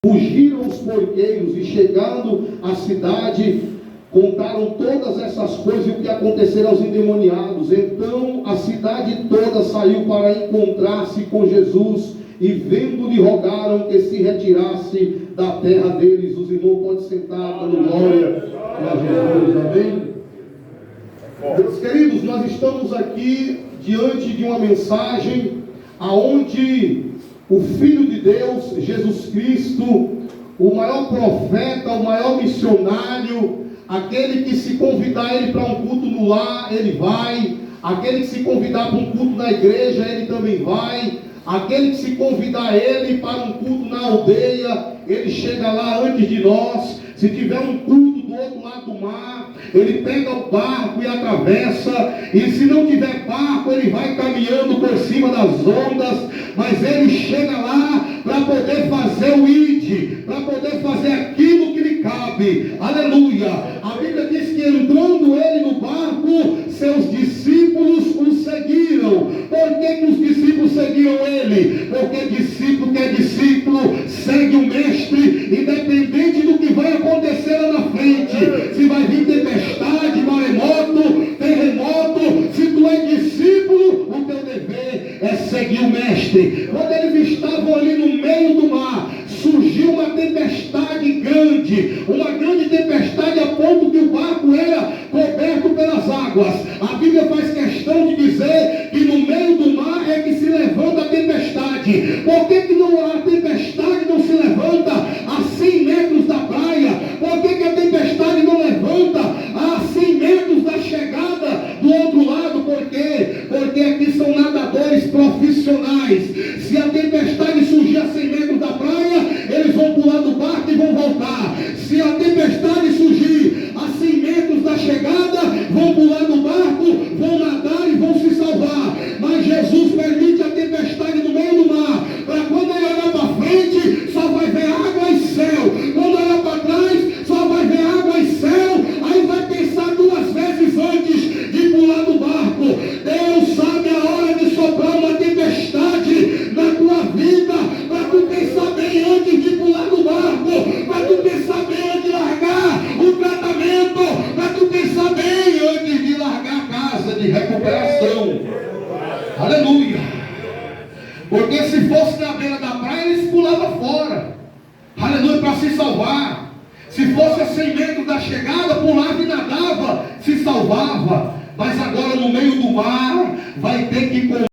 Fugiram os porqueiros e, chegando à cidade, contaram todas essas coisas e o que acontecera aos endemoniados. Então a cidade toda saiu para encontrar-se com Jesus, e vendo-lhe rogaram que se retirasse da terra deles. Os irmãos podem sentar, dando glória a Jesus. Amém? Meus queridos, nós estamos aqui diante de uma mensagem aonde o Filho de Deus, Jesus Cristo, o maior profeta, o maior missionário, aquele que se convidar ele para um culto no lar, ele vai. Aquele que se convidar para um culto na igreja, ele também vai. Aquele que se convidar ele para um culto na aldeia, ele chega lá antes de nós. Se tiver um culto do outro lado do mar, ele pega o barco e atravessa. E se não tiver barco, ele vai caminhando por cima das ondas. Mas ele chega lá para poder fazer o id, para poder fazer aquilo que lhe cabe. Aleluia! A Bíblia diz que entrando ele no barco, seus discípulos o seguiram. Por que os discípulos seguiam ele? Porque discípulo que é discípulo segue o mestre, independente do que vai acontecer lá na frente. Se vai vir tempestade, maremoto, terremoto, se tu é discípulo, o teu dever é seguir o mestre. Quando eles estavam ali no meio do mar, surgiu uma tempestade grande, uma grande tempestade a ponto que o barco era coberto pelas águas. A Bíblia faz questão de dizer que no meio do mar é que se levanta a tempestade. Por que não, a tempestade não se levanta a 100 metros da praia? Por que a tempestade não levanta a 100 metros da chegada do outro lado? Por quê? Porque aqui são nadadores profissionais. Se a tempestade surgir a 100 metros da praia, eles vão pular do barco e vão voltar. Se a tempestade surgir a 100 metros da chegada, vão pular do barco, vão nadar e vão se salvar. Mas Jesus permite a tempestade no meio do mar, para quando ele olhar para frente, só vai ver água e céu. Quando olhar para trás, só vai ver água e céu. Aí vai pensar duas vezes antes de pular do barco. Deus sabe a hora de soprar uma tempestade na tua vida, para tu pensar bem antes de pular do barco, para tu pensar bem antes de largar o tratamento, para tu pensar bem antes de largar a casa de recuperação. Aleluia! Porque se fosse na beira da praia, eles pulavam fora. Aleluia, para se salvar. Se fosse a 100 metros da chegada, pulava e nadava, se salvava. Mas agora no meio do mar, vai ter que